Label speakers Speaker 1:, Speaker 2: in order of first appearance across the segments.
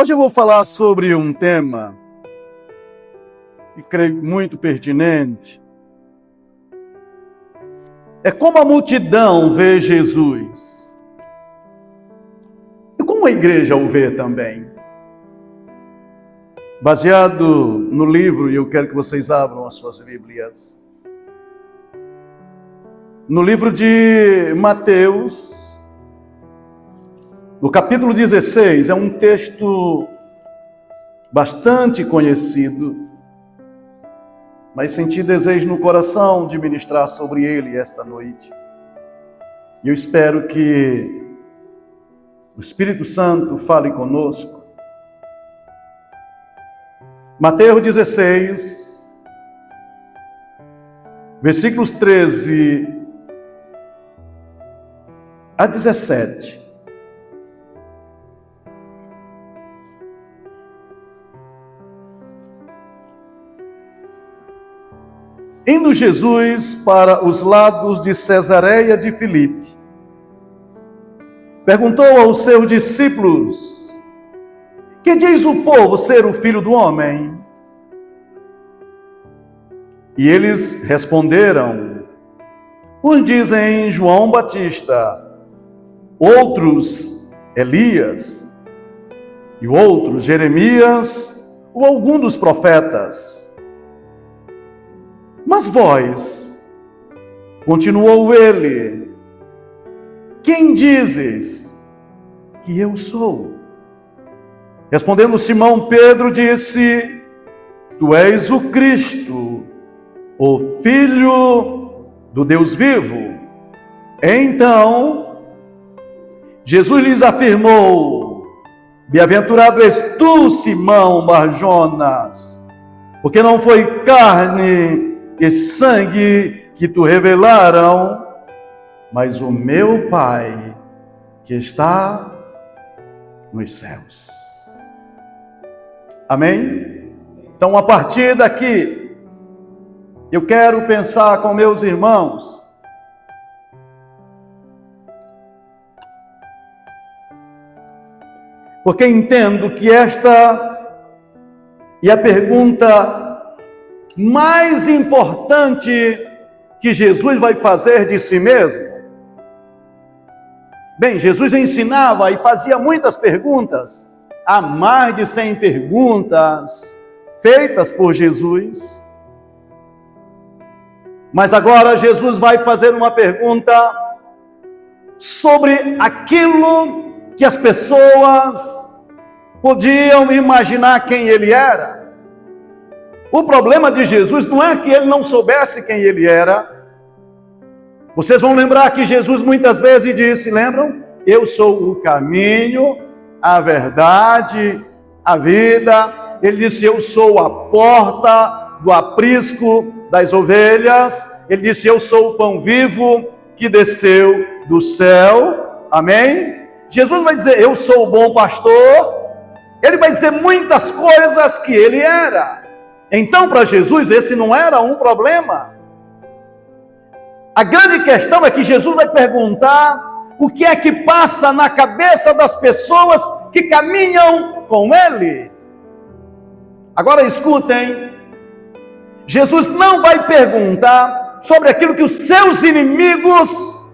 Speaker 1: Hoje eu vou falar sobre um tema que creio muito pertinente. É como a multidão vê Jesus. E como a igreja o vê também. Baseado no livro, e eu quero que vocês abram as suas Bíblias. No livro de Mateus, no capítulo 16, é um texto bastante conhecido, mas senti desejo no coração de ministrar sobre ele esta noite. E eu espero que o Espírito Santo fale conosco. Mateus 16, versículos 13 a 17. Indo Jesus para os lados de Cesareia de Filipe, perguntou aos seus discípulos: que diz o povo ser o Filho do Homem? E eles responderam: uns dizem João Batista, outros Elias, e outros Jeremias ou algum dos profetas. Mas vós, continuou ele, quem dizes que eu sou? Respondendo Simão Pedro disse: tu és o Cristo, o Filho do Deus vivo. Então, Jesus lhes afirmou: bem-aventurado és tu, Simão Bar-Jonas, porque não foi carne e sangue que te revelaram, mas o meu Pai que está nos céus. Amém? Então, a partir daqui, eu quero pensar com meus irmãos porque entendo que esta é a pergunta mais importante que Jesus vai fazer de si mesmo. Bem, Jesus ensinava e fazia muitas perguntas, há mais de 100 perguntas feitas por Jesus. Mas agora Jesus vai fazer uma pergunta sobre aquilo que as pessoas podiam imaginar quem ele era. O problema de Jesus não é que ele não soubesse quem ele era. Vocês vão lembrar que Jesus muitas vezes disse, lembram? Eu sou o caminho, a verdade, a vida. Ele disse, eu sou a porta do aprisco das ovelhas. Ele disse, eu sou o pão vivo que desceu do céu. Amém? Jesus vai dizer, eu sou o bom pastor. Ele vai dizer muitas coisas que ele era. Então, para Jesus, esse não era um problema. A grande questão é que Jesus vai perguntar o que é que passa na cabeça das pessoas que caminham com ele. Agora escutem, Jesus não vai perguntar sobre aquilo que os seus inimigos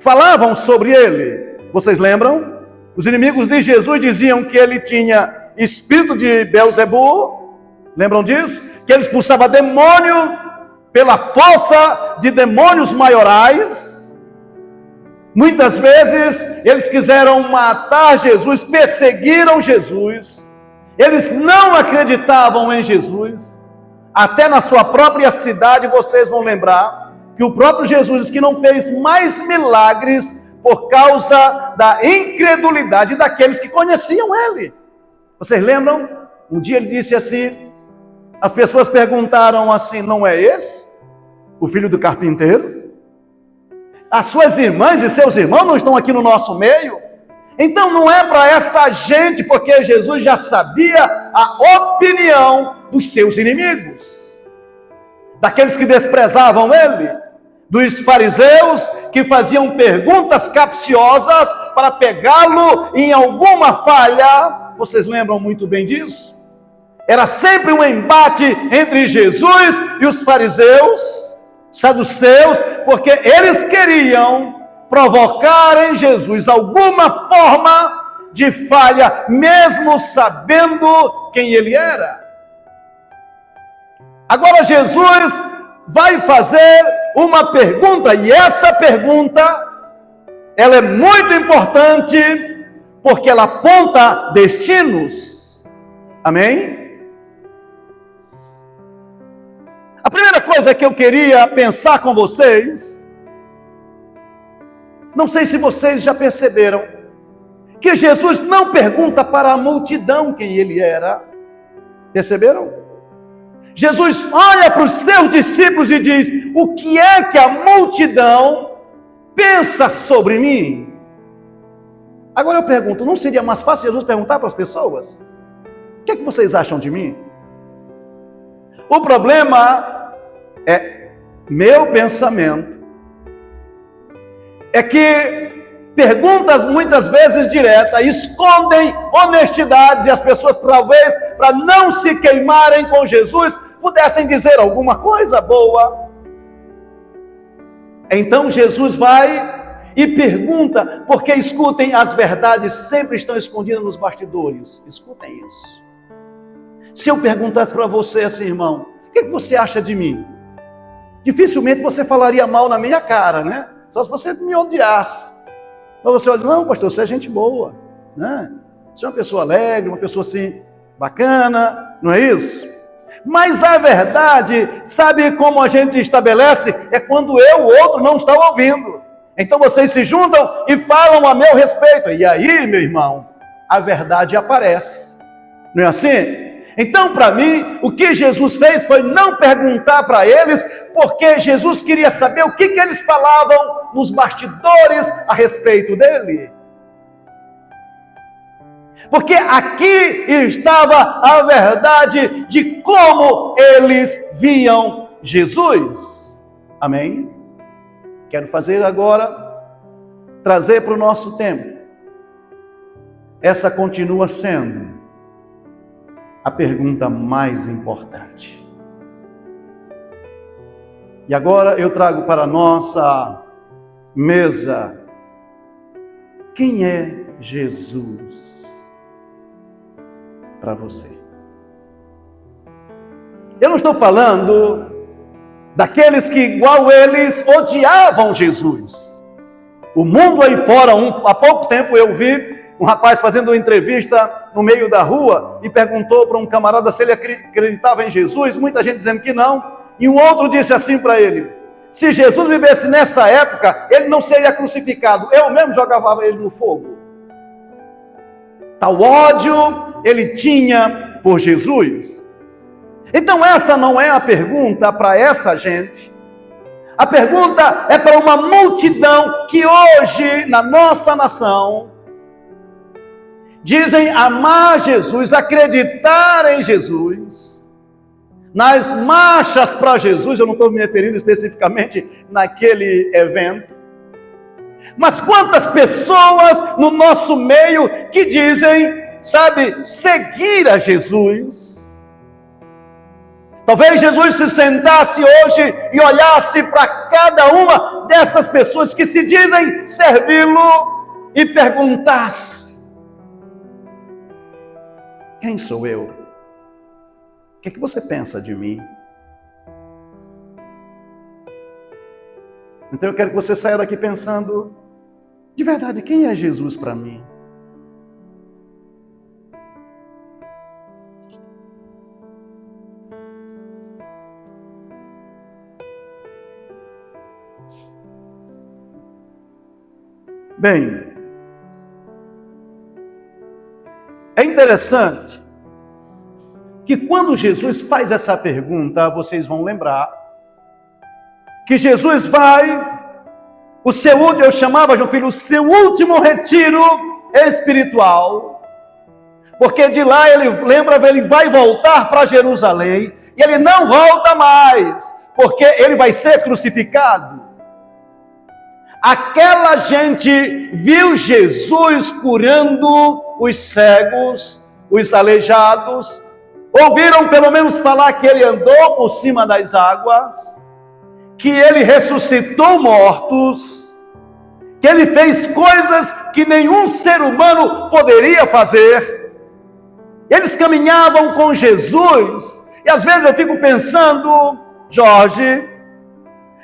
Speaker 1: falavam sobre ele. Vocês lembram? Os inimigos de Jesus diziam que ele tinha espírito de Beelzebu. Lembram disso? Que ele expulsava demônio pela força de demônios maiorais. Muitas vezes eles quiseram matar Jesus, perseguiram Jesus. Eles não acreditavam em Jesus. Até na sua própria cidade, vocês vão lembrar que o próprio Jesus disse que não fez mais milagres por causa da incredulidade daqueles que conheciam ele. Vocês lembram? Um dia ele disse assim, as pessoas perguntaram assim, não é esse o filho do carpinteiro? As suas irmãs e seus irmãos não estão aqui no nosso meio? Então não é para essa gente, porque Jesus já sabia a opinião dos seus inimigos, daqueles que desprezavam ele. dos fariseus que faziam perguntas capciosas para pegá-lo em alguma falha. Vocês lembram muito bem disso? Era sempre um embate entre Jesus e os fariseus, saduceus, porque eles queriam provocar em Jesus alguma forma de falha, mesmo sabendo quem ele era. Agora Jesus vai fazer uma pergunta, e essa pergunta, ela é muito importante, porque ela aponta destinos. Amém? A primeira coisa que eu queria pensar com vocês, não sei se vocês já perceberam, que Jesus não pergunta para a multidão quem ele era. Perceberam? Jesus olha para os seus discípulos e diz: o que é que a multidão pensa sobre mim? Agora eu pergunto, não seria mais fácil Jesus perguntar para as pessoas? O que é que vocês acham de mim? O problema é, meu pensamento, é que perguntas muitas vezes diretas escondem honestidade, e as pessoas talvez, para não se queimarem com Jesus, pudessem dizer alguma coisa boa. Então Jesus vai e pergunta, porque escutem, as verdades sempre estão escondidas nos bastidores. Escutem isso. Se eu perguntasse para você assim, irmão, o que você acha de mim? Dificilmente você falaria mal na minha cara, né? Só se você me odiasse. Mas você olha, não, pastor, você é gente boa, né? Você é uma pessoa alegre, uma pessoa assim, bacana, não é isso? Mas a verdade, sabe como a gente estabelece? É quando o outro não está ouvindo. Então vocês se juntam e falam a meu respeito. E aí, meu irmão, a verdade aparece. Não é assim? Então, para mim, o que Jesus fez foi não perguntar para eles, porque Jesus queria saber o que eles falavam nos bastidores a respeito dele. Porque aqui estava a verdade de como eles viam Jesus. Amém? Quero fazer agora, trazer para o nosso tempo. Essa continua sendo a pergunta mais importante. E agora eu trago para a nossa mesa: quem é Jesus para você? Eu não estou falando daqueles que, igual eles, odiavam Jesus. O mundo aí fora, há pouco tempo eu vi um rapaz fazendo uma entrevista no meio da rua e perguntou para um camarada se ele acreditava em Jesus, muita gente dizendo que não, e um outro disse assim para ele: se Jesus vivesse nessa época, ele não seria crucificado, eu mesmo jogava ele no fogo. Tal ódio ele tinha por Jesus. Então essa não é a pergunta para essa gente. A pergunta é para uma multidão que hoje, na nossa nação, dizem amar Jesus, acreditar em Jesus, nas marchas para Jesus. Eu não estou me referindo especificamente naquele evento, mas quantas pessoas no nosso meio que dizem, sabe, seguir a Jesus. Talvez Jesus se sentasse hoje e olhasse para cada uma dessas pessoas que se dizem servi-lo e perguntasse: quem sou eu? O que você pensa de mim? Então eu quero que você saia daqui pensando, de verdade, quem é Jesus para mim? Bem, é interessante que quando Jesus faz essa pergunta, vocês vão lembrar que Jesus vai, eu chamava, João Filho, o seu último retiro espiritual, porque de lá ele vai voltar para Jerusalém, e ele não volta mais, porque ele vai ser crucificado. aquela gente viu Jesus curando os cegos, os aleijados, ouviram pelo menos falar que ele andou por cima das águas, que ele ressuscitou mortos, que ele fez coisas que nenhum ser humano poderia fazer. Eles caminhavam com Jesus, e às vezes eu fico pensando, Jorge,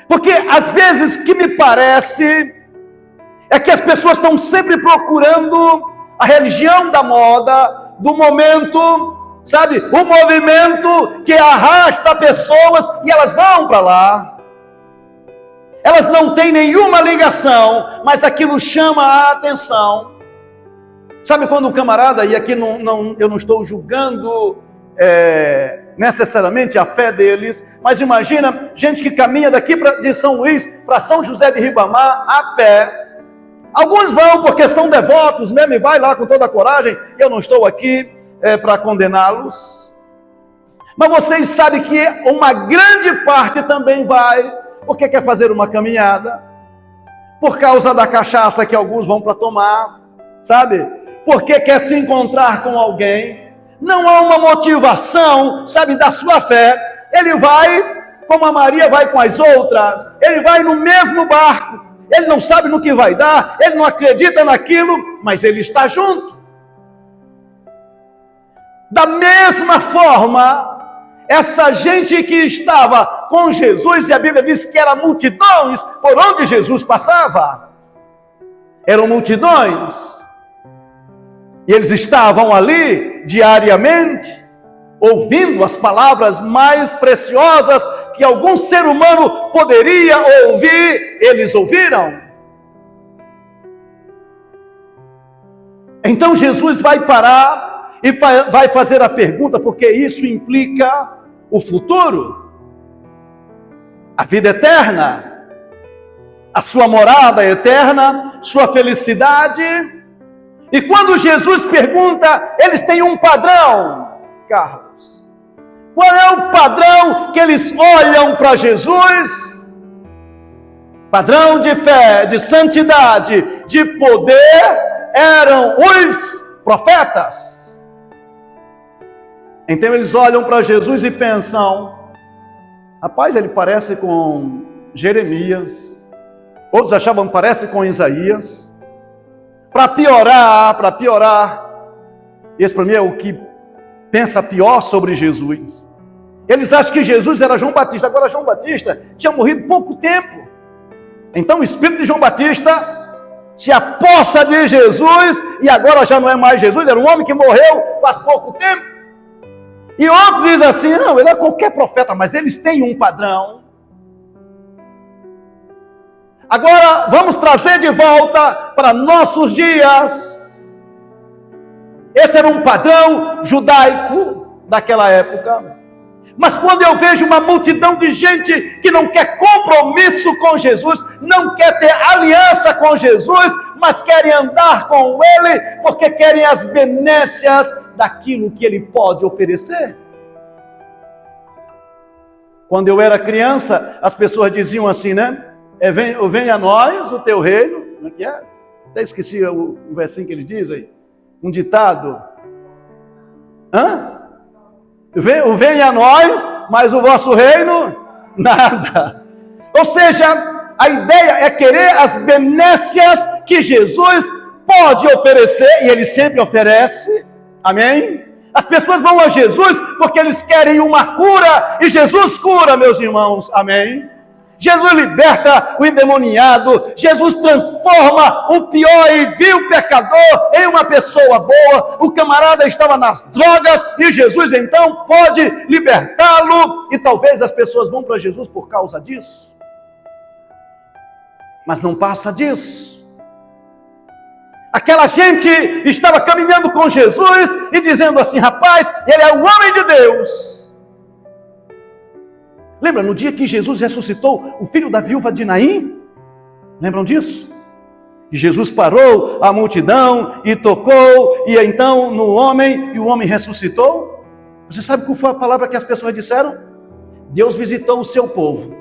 Speaker 1: porque às vezes o que me parece é que as pessoas estão sempre procurando a religião da moda, do momento, sabe? O movimento que arrasta pessoas e elas vão para lá. Elas não têm nenhuma ligação, mas aquilo chama a atenção. Sabe quando o camarada, e aqui eu não estou julgando necessariamente a fé deles, mas imagina gente que caminha daqui de São Luís para São José de Ribamar a pé. Alguns vão porque são devotos mesmo e vai lá com toda a coragem. Eu não estou aqui para condená-los. Mas vocês sabem que uma grande parte também vai porque quer fazer uma caminhada, por causa da cachaça que alguns vão para tomar, sabe? Porque quer se encontrar com alguém. Não há uma motivação, sabe, da sua fé. Ele vai, como a Maria vai com as outras, ele vai no mesmo barco. Ele não sabe no que vai dar, ele não acredita naquilo, mas ele está junto. Da mesma forma, essa gente que estava com Jesus, e a Bíblia diz que eram multidões por onde Jesus passava, eram multidões, e eles estavam ali diariamente, ouvindo as palavras mais preciosas que algum ser humano poderia ouvir, eles ouviram. Então Jesus vai parar e vai fazer a pergunta, porque isso implica o futuro, a vida eterna, a sua morada eterna, sua felicidade. E quando Jesus pergunta, eles têm um padrão, Carlos. Qual é o padrão que eles olham para Jesus? Padrão de fé, de santidade, de poder, eram os profetas. Então eles olham para Jesus e pensam, rapaz, ele parece com Jeremias. Outros achavam que parece com Isaías. Para piorar, esse para mim é o que pensa pior sobre Jesus. Eles acham que Jesus era João Batista. Agora João Batista tinha morrido pouco tempo. Então o espírito de João Batista se apossa de Jesus e agora já não é mais Jesus, era um homem que morreu faz pouco tempo. E outro diz assim, não, ele é qualquer profeta, mas eles têm um padrão. Agora vamos trazer de volta para nossos dias. Esse era um padrão judaico daquela época. Mas quando eu vejo uma multidão de gente que não quer compromisso com Jesus, não quer ter aliança com Jesus, mas querem andar com Ele, porque querem as benécias daquilo que Ele pode oferecer. Quando eu era criança, as pessoas diziam assim, né? Venha a nós o teu reino. Como é que é? Até esqueci o versinho que ele diz aí. Um ditado. Venha a nós, mas o vosso reino, nada. Ou seja, a ideia é querer as benécias que Jesus pode oferecer, e Ele sempre oferece. Amém? As pessoas vão a Jesus porque eles querem uma cura, e Jesus cura, meus irmãos. Amém? Jesus liberta o endemoniado, Jesus transforma o pior e vil pecador em uma pessoa boa. O camarada estava nas drogas e Jesus então pode libertá-lo. E talvez as pessoas vão para Jesus por causa disso. Mas não passa disso. Aquela gente estava caminhando com Jesus e dizendo assim, rapaz, ele é o homem de Deus. Lembra, no dia que Jesus ressuscitou o filho da viúva de Naim? Lembram disso? E Jesus parou a multidão e tocou, e então no homem, e o homem ressuscitou. Você sabe qual foi a palavra que as pessoas disseram? Deus visitou o seu povo.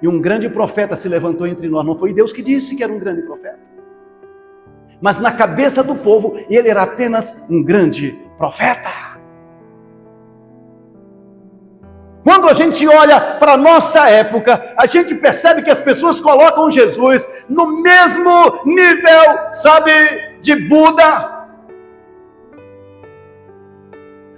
Speaker 1: E um grande profeta se levantou entre nós. Não foi Deus que disse que era um grande profeta. Mas na cabeça do povo, ele era apenas um grande profeta. Quando a gente olha para a nossa época, a gente percebe que as pessoas colocam Jesus no mesmo nível, sabe, de Buda.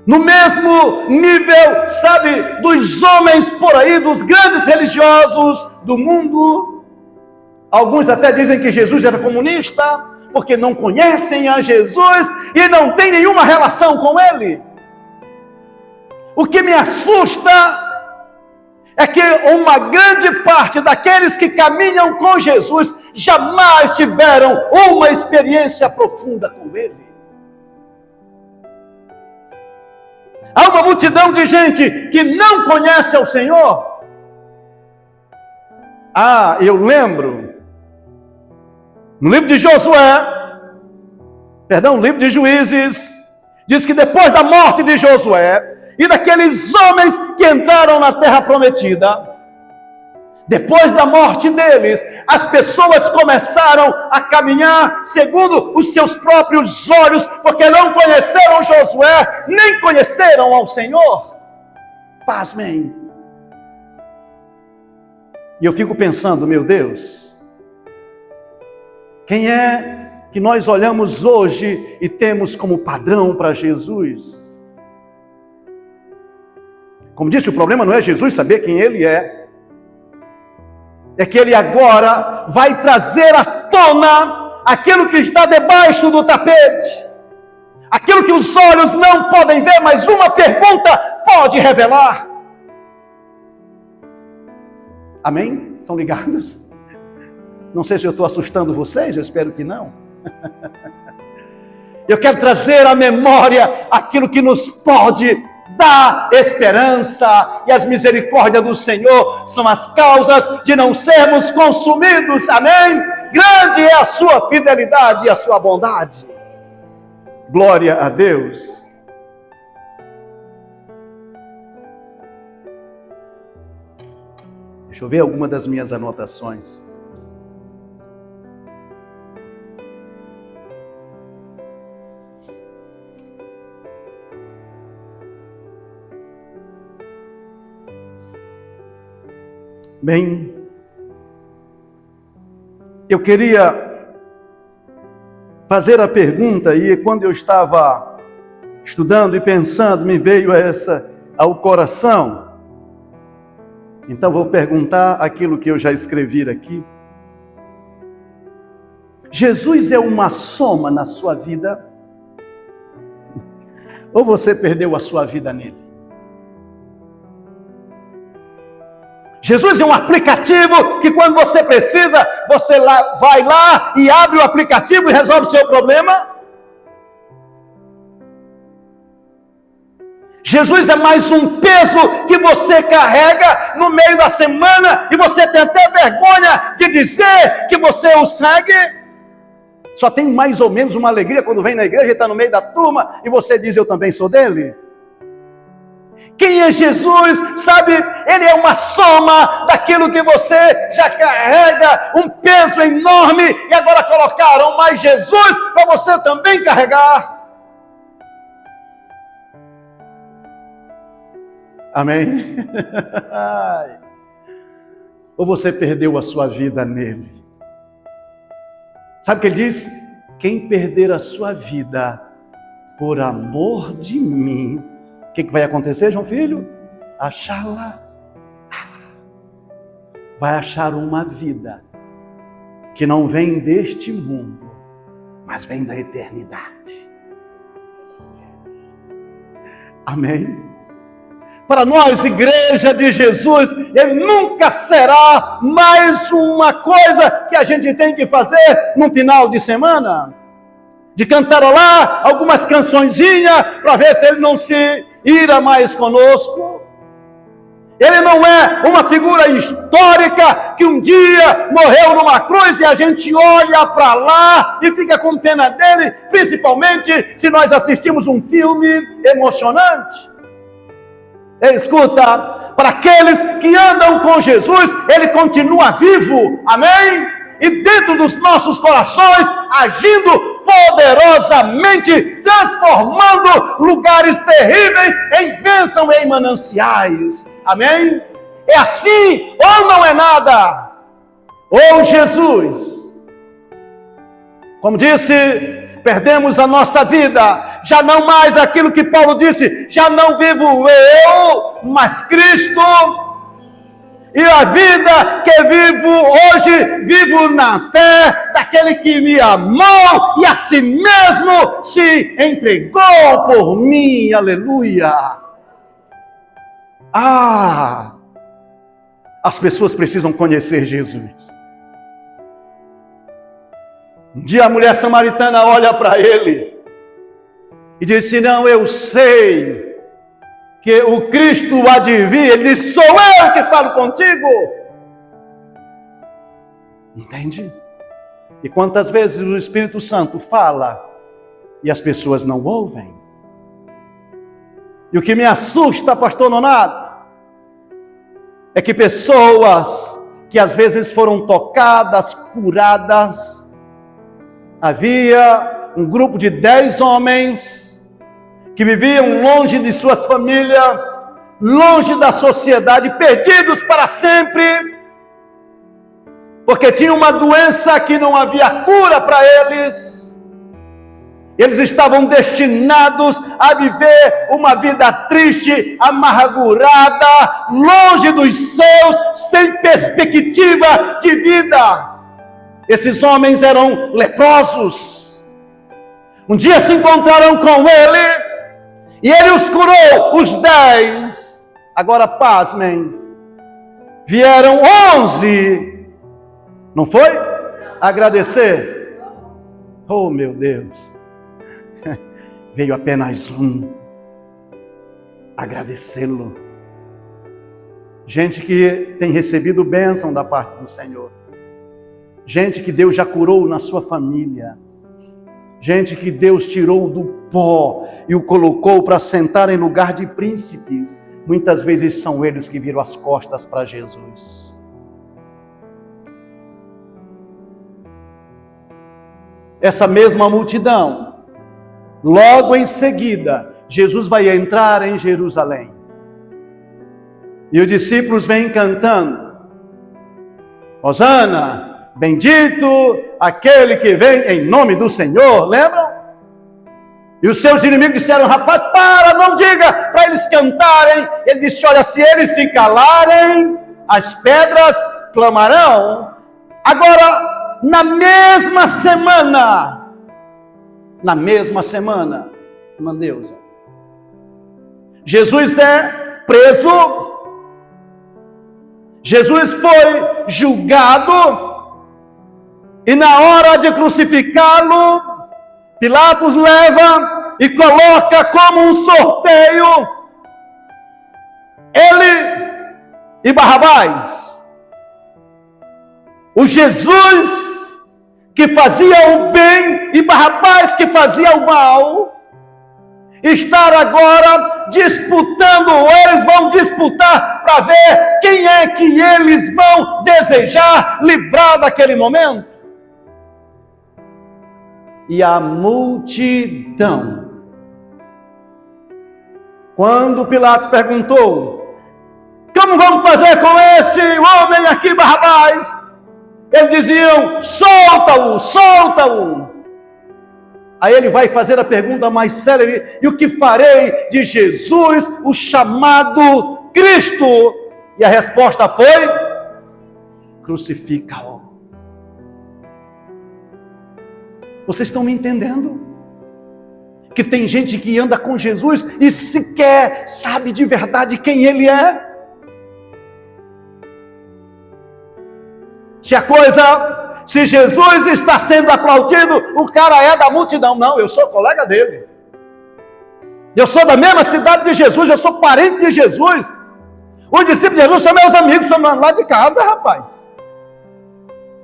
Speaker 1: No mesmo nível, sabe, dos homens por aí, dos grandes religiosos do mundo. Alguns até dizem que Jesus era comunista, porque não conhecem a Jesus e não tem nenhuma relação com ele. O que me assusta é que uma grande parte daqueles que caminham com Jesus jamais tiveram uma experiência profunda com ele. Há uma multidão de gente que não conhece ao Senhor. Eu lembro, no livro de no livro de Juízes, diz que depois da morte de Josué, e daqueles homens que entraram na terra prometida, depois da morte deles, as pessoas começaram a caminhar segundo os seus próprios olhos, porque não conheceram Josué, nem conheceram ao Senhor. Pasmem. E eu fico pensando, meu Deus, quem é que nós olhamos hoje e temos como padrão para Jesus? Como disse, o problema não é Jesus saber quem ele é que ele agora vai trazer à tona aquilo que está debaixo do tapete, aquilo que os olhos não podem ver, mas uma pergunta pode revelar. Amém? Estão ligados? Não sei se eu estou assustando vocês, eu espero que não. Eu quero trazer à memória aquilo que nos pode dar esperança, e as misericórdias do Senhor são as causas de não sermos consumidos. Amém? Grande é a sua fidelidade e a sua bondade. Glória a Deus. Deixa eu ver alguma das minhas anotações. Bem, eu queria fazer a pergunta, e quando eu estava estudando e pensando, me veio ao coração. Então vou perguntar aquilo que eu já escrevi aqui. Jesus é uma soma na sua vida? Ou você perdeu a sua vida nele? Jesus é um aplicativo que quando você precisa, você vai lá e abre o aplicativo e resolve o seu problema? Jesus é mais um peso que você carrega no meio da semana e você tem até vergonha de dizer que você o segue? Só tem mais ou menos uma alegria quando vem na igreja e está no meio da turma e você diz, eu também sou dele? Quem é Jesus? Sabe, ele é uma soma daquilo que você já carrega, um peso enorme, e agora colocaram mais Jesus para você também carregar. Amém? Ou você perdeu a sua vida nele? Sabe o que ele diz? Quem perder a sua vida por amor de mim, o que vai acontecer, João Filho? Achá-la. Vai achar uma vida que não vem deste mundo, mas vem da eternidade. Amém? Para nós, igreja de Jesus, ele nunca será mais uma coisa que a gente tem que fazer no final de semana. De cantarolar algumas cançõezinhas para ver se ele não se ira mais conosco. Ele não é uma figura histórica que um dia morreu numa cruz e a gente olha para lá e fica com pena dele, principalmente se nós assistimos um filme emocionante. Escuta, para aqueles que andam com Jesus, Ele continua vivo, amém? E dentro dos nossos corações, agindo poderosamente, transformando lugares terríveis em bênção, em mananciais, amém? É assim ou não é nada? Ou Jesus, como disse, perdemos a nossa vida, já não mais aquilo que Paulo disse, já não vivo eu, mas Cristo, e a vida que vivo hoje, vivo na fé daquele que me amou e a si mesmo se entregou por mim, aleluia. As pessoas precisam conhecer Jesus. Um dia a mulher samaritana olha para ele e disse: não, eu sei que o Cristo há de vir. Ele diz: sou eu que falo contigo. Entende? E quantas vezes o Espírito Santo fala e as pessoas não ouvem? E o que me assusta, pastor Nonato, é que pessoas que às vezes foram tocadas, curadas. Havia um grupo de 10 homens que viviam longe de suas famílias, longe da sociedade, perdidos para sempre, porque tinham uma doença que não havia cura para eles. Eles estavam destinados a viver uma vida triste, amargurada, longe dos seus, sem perspectiva de vida. Esses homens eram leprosos. Um dia se encontraram com ele e ele os curou, os 10. Agora pasmem, vieram 11, não foi? Agradecer. Oh meu Deus, veio apenas um agradecê-lo. Gente que tem recebido bênção da parte do Senhor. Gente que Deus já curou na sua família. Gente que Deus tirou do pó e o colocou para sentar em lugar de príncipes. Muitas vezes são eles que viram as costas para Jesus. Essa mesma multidão, logo em seguida, Jesus vai entrar em Jerusalém. E os discípulos vêm cantando: Hosana, bendito aquele que vem em nome do Senhor, lembram? E os seus inimigos disseram: rapaz, para, não diga para eles cantarem. Ele disse: olha, se eles se calarem, as pedras clamarão. Agora, na mesma semana, irmã Deusa, Jesus é preso, Jesus foi julgado, e na hora de crucificá-lo, Pilatos leva e coloca como um sorteio ele e Barrabás. O Jesus que fazia o bem e Barrabás que fazia o mal, estar agora disputando, eles vão disputar para ver quem é que eles vão desejar livrar daquele momento. E a multidão, quando Pilatos perguntou: como vamos fazer com esse homem aqui, Barrabás? Eles diziam: solta-o, solta-o. Aí ele vai fazer a pergunta mais séria: e o que farei de Jesus, o chamado Cristo? E a resposta foi: crucifica-o. Vocês estão me entendendo? Que tem gente que anda com Jesus e sequer sabe de verdade quem ele é. Se Jesus está sendo aplaudido, o cara é da multidão. Não, eu sou colega dele. Eu sou da mesma cidade de Jesus, eu sou parente de Jesus. Os discípulos de Jesus são meus amigos, são lá de casa, rapaz.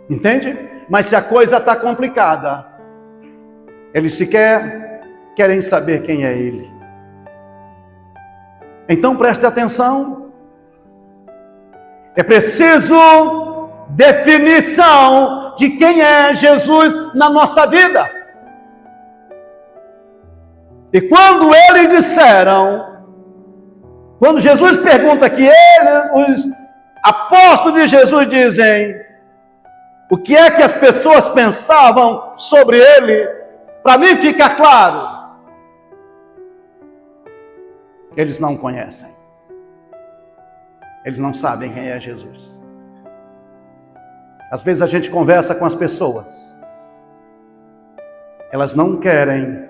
Speaker 1: Entende? Mas se a coisa está complicada, eles sequer querem saber quem é ele. Então preste atenção. É preciso definição de quem é Jesus na nossa vida. E quando eles disseram, quando Jesus pergunta que eles, os apóstolos de Jesus dizem, o que é que as pessoas pensavam sobre ele, para mim fica claro, eles não conhecem. Eles não sabem quem é Jesus. Às vezes a gente conversa com as pessoas, elas não querem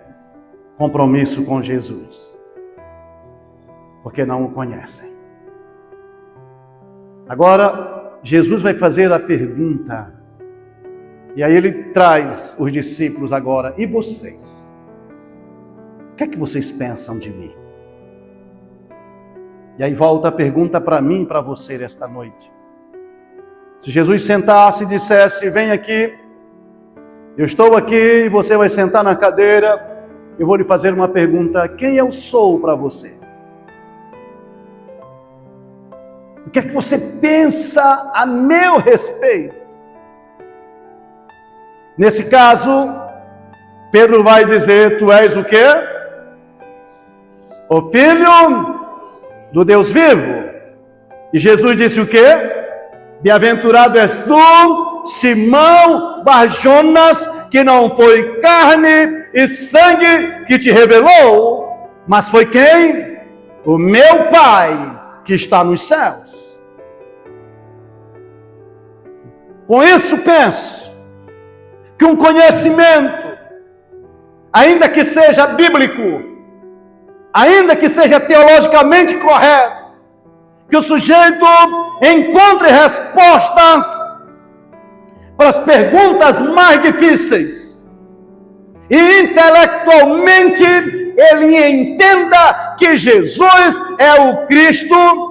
Speaker 1: compromisso com Jesus, porque não o conhecem. Agora, Jesus vai fazer a pergunta, e aí ele traz os discípulos agora, e vocês? O que é que vocês pensam de mim? E aí volta a pergunta para mim e para você esta noite. Se Jesus sentasse e dissesse, vem aqui, eu estou aqui, você vai sentar na cadeira, eu vou lhe fazer uma pergunta, quem eu sou para você? O que é que você pensa a meu respeito? Nesse caso, Pedro vai dizer, tu és o quê? O Filho do Deus vivo. E Jesus disse o quê? Bem-aventurado és tu, Simão Bar-Jonas, que não foi carne e sangue que te revelou, mas foi quem? O meu Pai que está nos céus. Com isso penso que um conhecimento, ainda que seja bíblico, ainda que seja teologicamente correto, que o sujeito encontre respostas para as perguntas mais difíceis e intelectualmente ele entenda que Jesus é o Cristo.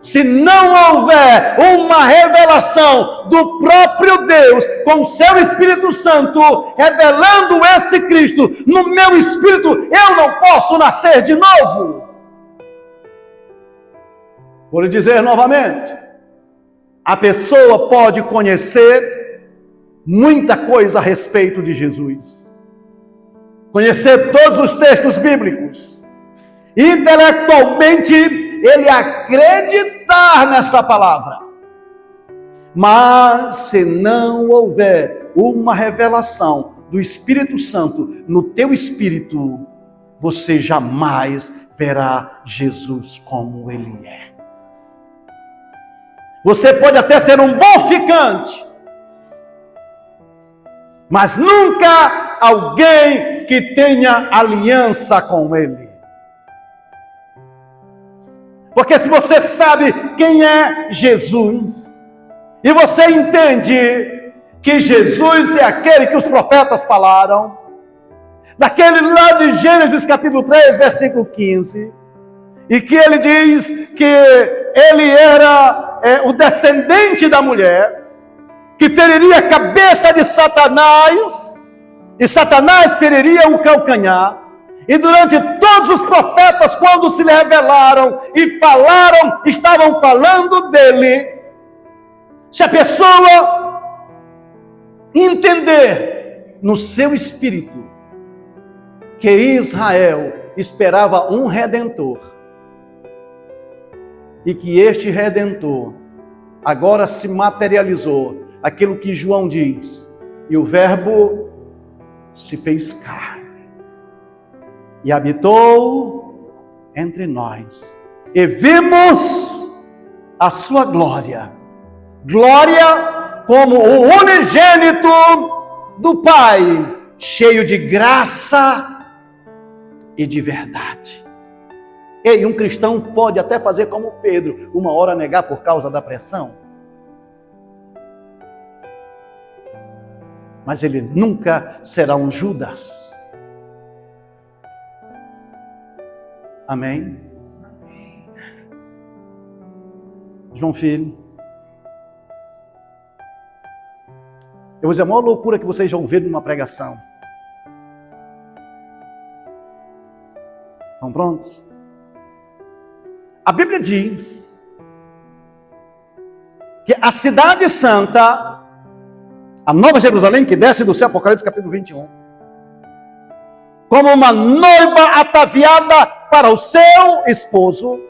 Speaker 1: Se não houver uma revelação do próprio Deus com seu Espírito Santo, revelando esse Cristo no meu espírito, eu não posso nascer de novo. Vou lhe dizer novamente, a pessoa pode conhecer muita coisa a respeito de Jesus, conhecer todos os textos bíblicos, intelectualmente ele acreditar nessa palavra, mas se não houver uma revelação do Espírito Santo no teu espírito, você jamais verá Jesus como ele é. Você pode até ser um bom ficante, mas nunca alguém que tenha aliança com ele. Porque se você sabe quem é Jesus, e você entende que Jesus é aquele que os profetas falaram, daquele lá de Gênesis capítulo 3, versículo 15, e que ele diz que ele era o descendente da mulher, que feriria a cabeça de Satanás, e Satanás feriria o calcanhar. E durante todos os profetas, quando se lhe revelaram e falaram, estavam falando dele. Se a pessoa entender no seu espírito que Israel esperava um Redentor, e que este Redentor agora se materializou, aquilo que João diz, e o Verbo se fez carne e habitou entre nós, e vimos a sua glória, glória como o unigênito do Pai, cheio de graça e de verdade. Ei, um cristão pode até fazer como Pedro, uma hora negar por causa da pressão, mas ele nunca será um Judas. Amém? João Filho, eu vou dizer a maior loucura que vocês já ouviram numa pregação. Estão prontos? A Bíblia diz que a cidade santa, a Nova Jerusalém, que desce do céu, Apocalipse capítulo 21, como uma noiva ataviada para o seu esposo.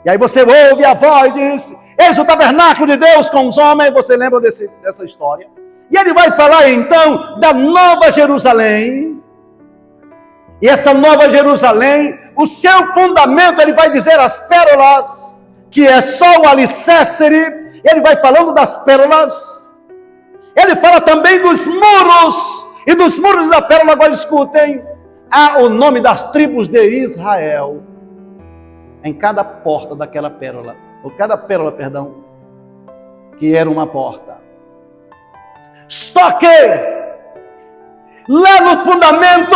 Speaker 1: E aí você ouve a voz e diz: eis o tabernáculo de Deus com os homens. Você lembra dessa história? E ele vai falar então da Nova Jerusalém. E esta Nova Jerusalém, o seu fundamento, ele vai dizer as pérolas, que é só o alicerce. Ele vai falando das pérolas. Ele fala também dos muros. E dos muros da pérola, agora escutem, há o nome das tribos de Israel em cada porta daquela pérola, ou cada pérola, perdão, que era uma porta. Só que lá no fundamento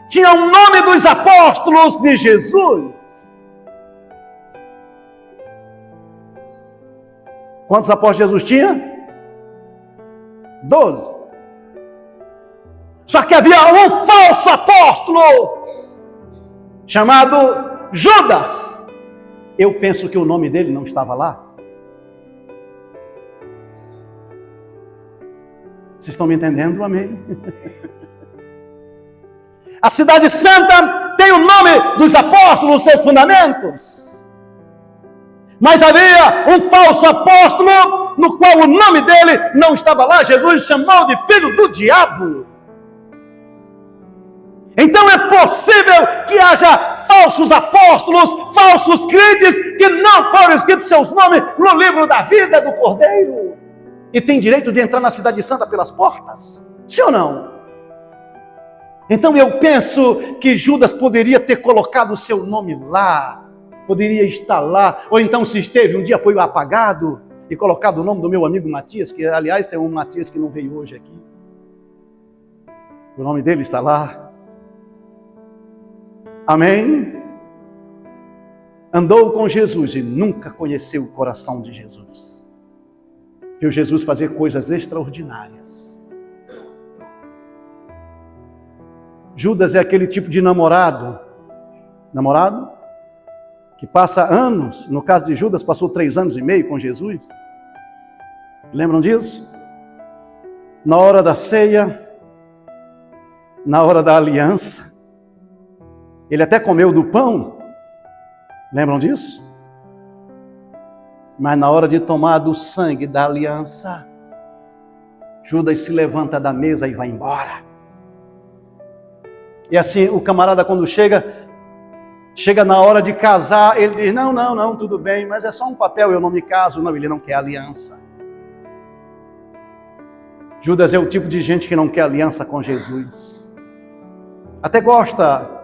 Speaker 1: tinha o nome dos apóstolos de Jesus. Quantos apóstolos Jesus tinha? 12. Só que havia um falso apóstolo chamado Judas. Eu penso que o nome dele não estava lá. Vocês estão me entendendo? Amém? A cidade santa tem o nome dos apóstolos nos seus fundamentos. Mas havia um falso apóstolo no qual o nome dele não estava lá. Jesus chamou de filho do diabo. Então é possível que haja falsos apóstolos, falsos crentes, que não foram escritos seus nomes no livro da vida do Cordeiro. E tem direito de entrar na cidade santa pelas portas? Sim ou não? Então eu penso que Judas poderia ter colocado o seu nome lá, poderia estar lá, ou então se esteve, um dia foi apagado e colocado o nome do meu amigo Matias, que aliás tem um Matias que não veio hoje aqui. O nome dele está lá. Amém? Andou com Jesus e nunca conheceu o coração de Jesus. Viu Jesus fazer coisas extraordinárias. Judas é aquele tipo de namorado que passa anos, no caso de Judas passou 3 anos e meio com Jesus. Lembram disso? Na hora da ceia, na hora da aliança, ele até comeu do pão. Lembram disso? Mas na hora de tomar do sangue da aliança, Judas se levanta da mesa e vai embora. E assim, o camarada quando chega na hora de casar, ele diz: não, tudo bem, mas é só um papel, eu não me caso. Não, ele não quer aliança. Judas é o tipo de gente que não quer aliança com Jesus. Até gosta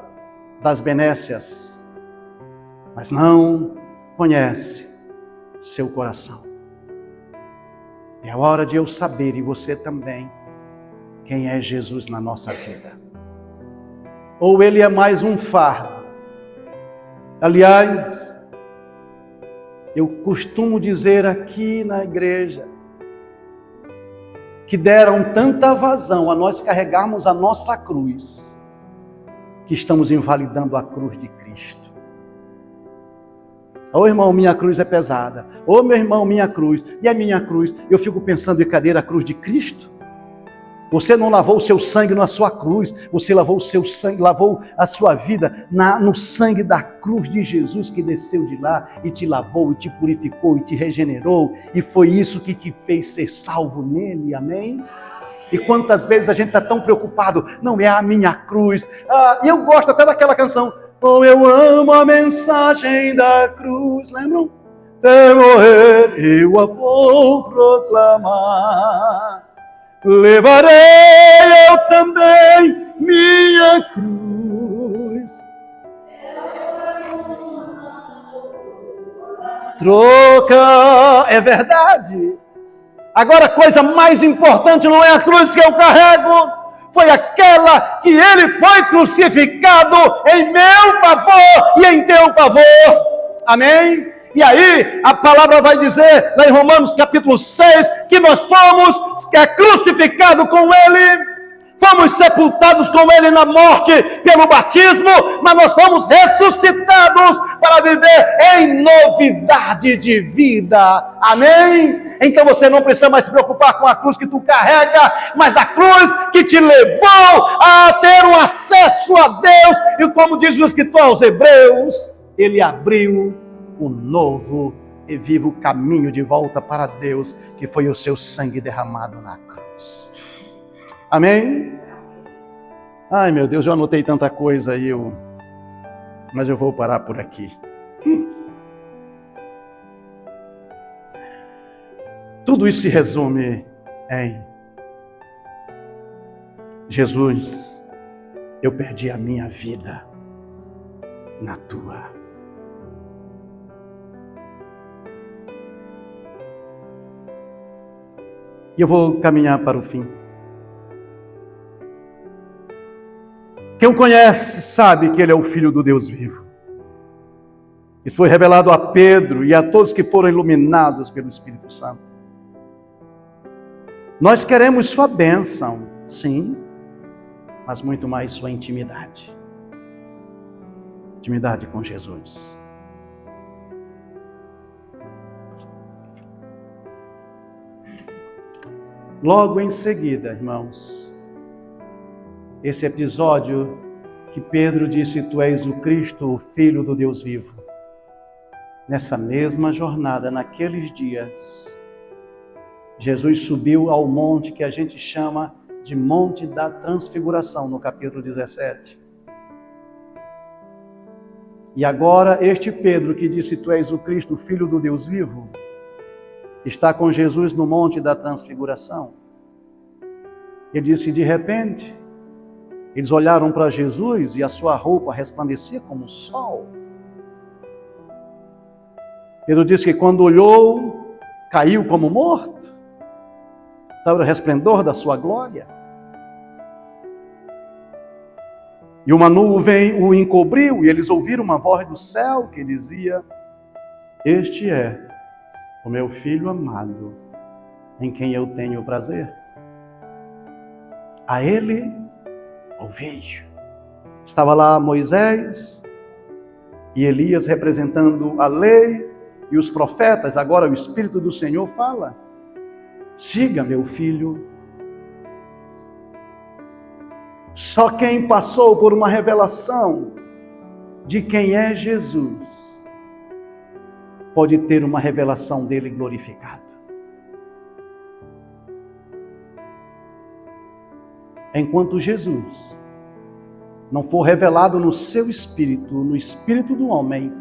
Speaker 1: das benécias, mas não conhece seu coração. É a hora de eu saber, e você também, quem é Jesus na nossa vida. Ou ele é mais um fardo. Aliás, eu costumo dizer aqui na igreja que deram tanta vazão a nós carregarmos a nossa cruz, que estamos invalidando a cruz de Cristo. Ô irmão, minha cruz é pesada. Ô meu irmão, minha cruz. E a minha cruz? Eu fico pensando, e cadê a cruz de Cristo? Você não lavou o seu sangue na sua cruz, você lavou o seu sangue, lavou a sua vida no sangue da cruz de Jesus, que desceu de lá e te lavou, e te purificou, e te regenerou, e foi isso que te fez ser salvo nele, amém? E quantas vezes a gente está tão preocupado, não é a minha cruz. E eu gosto até daquela canção, oh, eu amo a mensagem da cruz, lembram? Até morrer eu a vou proclamar. Levarei eu também minha cruz. Troca, é verdade. Agora a coisa mais importante não é a cruz que eu carrego, foi aquela que ele foi crucificado em meu favor e em teu favor. Amém? E aí, a palavra vai dizer, lá em Romanos capítulo 6, que nós fomos crucificados com ele. fomos sepultados com Ele na morte pelo batismo, mas nós fomos ressuscitados para viver em novidade de vida. Amém? Então você não precisa mais se preocupar com a cruz que tu carrega, mas da cruz que te levou a ter um acesso a Deus. E como diz o escritor aos Hebreus, Ele abriu um novo e vivo caminho de volta para Deus, que foi o seu sangue derramado na cruz. Amém? Ai, meu Deus, eu anotei tanta coisa aí, mas eu vou parar por aqui. Tudo isso se resume em: Jesus, eu perdi a minha vida na tua. E eu vou caminhar para o fim. Quem o conhece sabe que ele é o Filho do Deus vivo. Isso foi revelado a Pedro e a todos que foram iluminados pelo Espírito Santo. Nós queremos sua bênção, sim, mas muito mais sua intimidade. Intimidade com Jesus. Logo em seguida, irmãos, esse episódio que Pedro disse: tu és o Cristo, o Filho do Deus vivo. Nessa mesma jornada, naqueles dias, Jesus subiu ao monte que a gente chama de Monte da Transfiguração, no capítulo 17. E agora este Pedro que disse: tu és o Cristo, o Filho do Deus vivo, está com Jesus no Monte da Transfiguração. Ele disse: de repente, eles olharam para Jesus e a sua roupa resplandecia como o sol. Pedro disse que quando olhou, caiu como morto. Estava o resplendor da sua glória. E uma nuvem o encobriu e eles ouviram uma voz do céu que dizia: este é o meu Filho amado, em quem eu tenho prazer. A ele ouvi. Estava lá Moisés e Elias representando a lei e os profetas. Agora o Espírito do Senhor fala: siga meu filho. Só quem passou por uma revelação de quem é Jesus pode ter uma revelação dele glorificado. Enquanto Jesus não for revelado no seu espírito, no espírito do homem,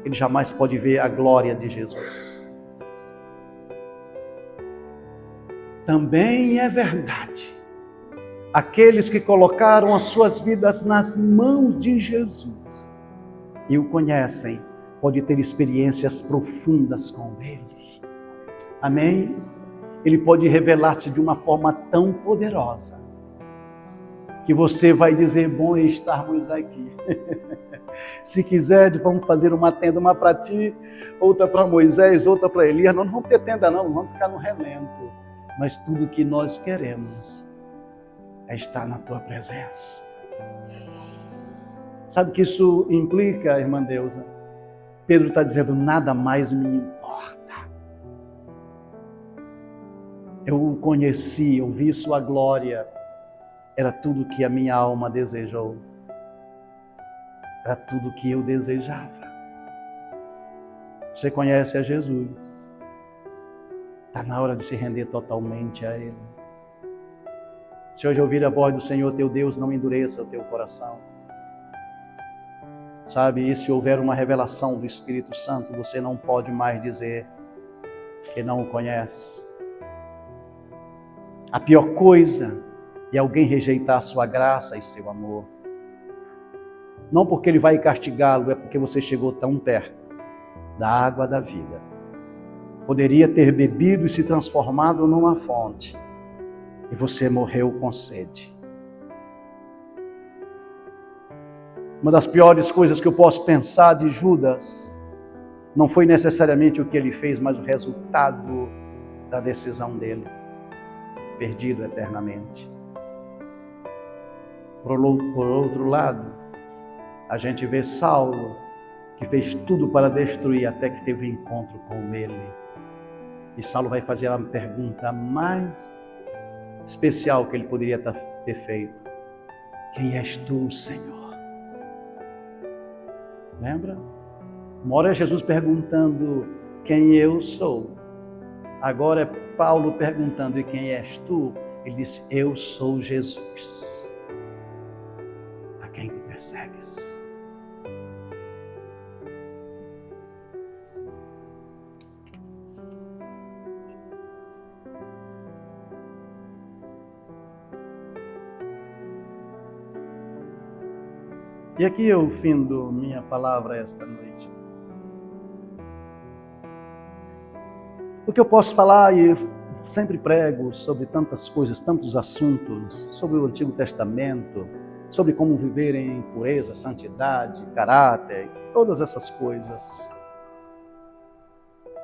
Speaker 1: ele jamais pode ver a glória de Jesus. Também é verdade, aqueles que colocaram as suas vidas nas mãos de Jesus e o conhecem, pode ter experiências profundas com Ele. Amém? Ele pode revelar-se de uma forma tão poderosa que você vai dizer: bom estarmos aqui. Se quiser, vamos fazer uma tenda, uma para ti, outra para Moisés, outra para Elias. Nós não vamos ter tenda não, vamos ficar no relento. Mas tudo que nós queremos é estar na tua presença. Sabe o que isso implica, irmã Deusa? Pedro está dizendo: nada mais me importa. Eu o conheci, eu vi sua glória. Era tudo que a minha alma desejou. Era tudo que eu desejava. Você conhece a Jesus. Está na hora de se render totalmente a Ele. Se hoje ouvir a voz do Senhor teu Deus, não endureça o teu coração. Sabe, e se houver uma revelação do Espírito Santo, você não pode mais dizer que não o conhece. A pior coisa é alguém rejeitar a sua graça e seu amor. Não porque Ele vai castigá-lo, é porque você chegou tão perto da água da vida. Poderia ter bebido e se transformado numa fonte, e você morreu com sede. Uma das piores coisas que eu posso pensar de Judas não foi necessariamente o que ele fez, mas o resultado da decisão dele, perdido eternamente. Por outro lado, a gente vê Saulo, que fez tudo para destruir, até que teve um encontro com ele. E Saulo vai fazer a pergunta mais especial que ele poderia ter feito: quem és tu, Senhor? Lembra? Uma hora é Jesus perguntando quem eu sou. Agora é Paulo perguntando: e quem és tu? Ele disse: eu sou Jesus, a quem te persegues. E aqui eu findo minha palavra esta noite. O que eu posso falar, e sempre prego sobre tantas coisas, tantos assuntos, sobre o Antigo Testamento, sobre como viver em pureza, santidade, caráter, todas essas coisas.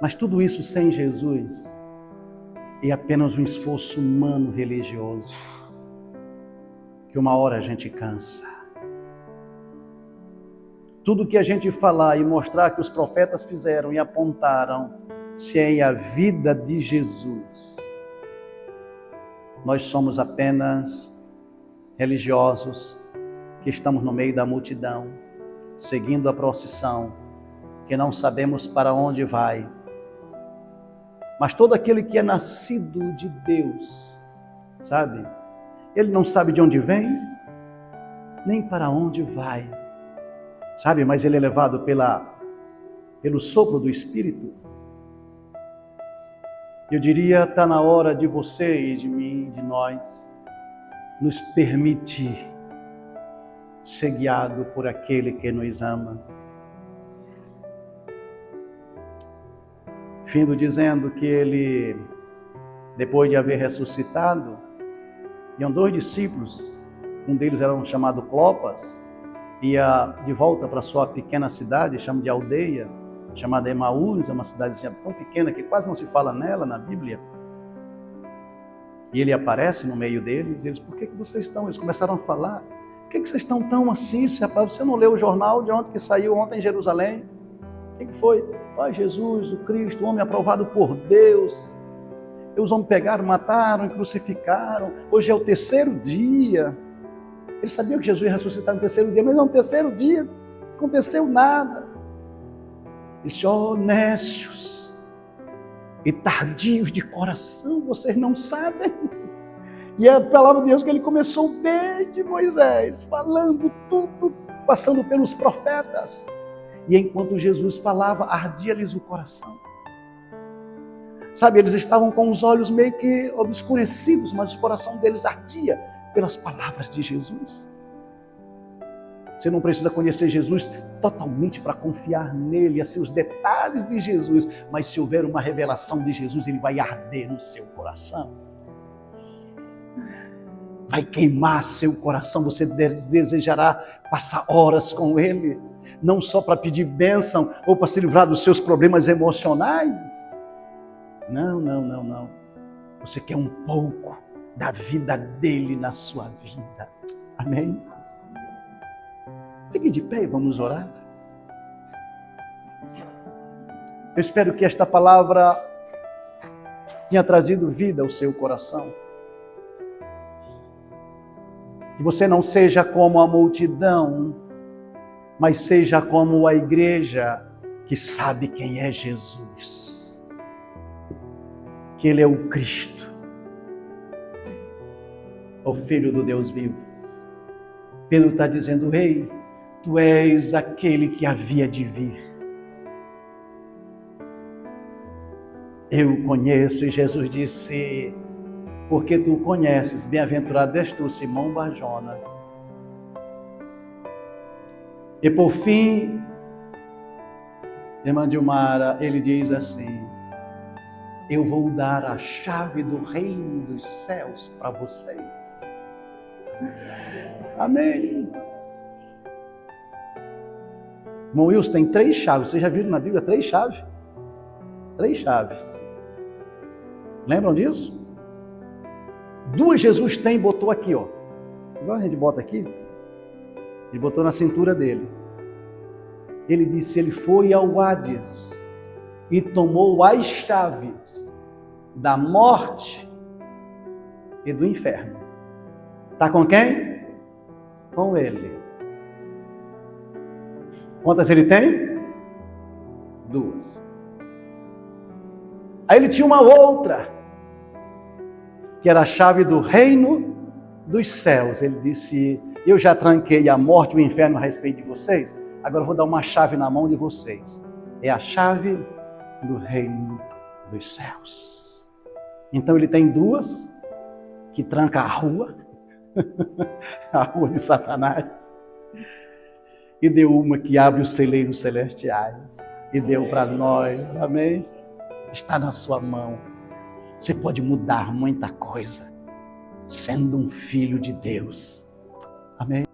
Speaker 1: Mas tudo isso sem Jesus é apenas um esforço humano religioso, que uma hora a gente cansa. Tudo que a gente falar e mostrar que os profetas fizeram e apontaram, se é a vida de Jesus, nós somos apenas religiosos que estamos no meio da multidão, seguindo a procissão, que não sabemos para onde vai. Mas todo aquele que é nascido de Deus, sabe? Ele não sabe de onde vem, nem para onde vai. Sabe, mas ele é levado pelo sopro do Espírito. Eu diria, está na hora de você e de mim, de nós, nos permitir ser guiado por aquele que nos ama. Findo dizendo que ele, depois de haver ressuscitado, iam 2 discípulos, um deles era chamado Clopas, ia de volta para sua pequena cidade, chama de aldeia, chamada Emaús, é uma cidadezinha tão pequena que quase não se fala nela na Bíblia. E ele aparece no meio deles, e eles: por que vocês estão? Eles começaram a falar: por que vocês estão tão assim, rapaz? Você não leu o jornal de ontem que saiu ontem em Jerusalém? O que foi? Pai, Jesus, o Cristo, o homem aprovado por Deus. E os homens pegaram, mataram e crucificaram. Hoje é o 3º dia. Eles sabiam que Jesus ia ressuscitar no 3º dia, mas no 3º dia não aconteceu nada. Disse: ó, nécios e tardios de coração, vocês não sabem. E é a palavra de Deus que ele começou desde Moisés, falando tudo, passando pelos profetas. E enquanto Jesus falava, ardia-lhes o coração. Sabe, eles estavam com os olhos meio que obscurecidos, mas o coração deles ardia pelas palavras de Jesus. Você não precisa conhecer Jesus totalmente para confiar nele, assim, os detalhes de Jesus, mas se houver uma revelação de Jesus, ele vai arder no seu coração. Vai queimar seu coração, você desejará passar horas com ele, não só para pedir bênção ou para se livrar dos seus problemas emocionais. Não. Você quer um pouco da vida dele na sua vida. Amém? Fique de pé e vamos orar. Eu espero que esta palavra tenha trazido vida ao seu coração. Que você não seja como a multidão, mas seja como a igreja que sabe quem é Jesus. Que ele é o Cristo, o Filho do Deus vivo. Pedro está dizendo: ei, tu és aquele que havia de vir. Eu conheço, e Jesus disse: porque tu conheces, bem-aventurado és tu, Simão Barjonas. E por fim, irmã Dilmara, ele diz assim: eu vou dar a chave do reino dos céus para vocês. Amém. Irmão Wilson, tem 3 chaves. Vocês já viram na Bíblia 3 chaves? 3 chaves. Lembram disso? 2 Jesus tem e botou aqui, ó. Agora a gente bota aqui. Ele botou na cintura dele. Ele disse, ele foi ao Hades e tomou as chaves da morte e do inferno. Está com quem? Com ele. Quantas ele tem? 2. Aí ele tinha uma outra, que era a chave do reino dos céus. Ele disse, eu já tranquei a morte e o inferno a respeito de vocês, agora eu vou dar uma chave na mão de vocês. É a chave do reino dos céus. Então ele tem 2 que tranca a rua, a rua de Satanás, e deu uma que abre os celeiros celestiais, e deu para nós, amém? Está na sua mão. Você pode mudar muita coisa, sendo um filho de Deus, amém?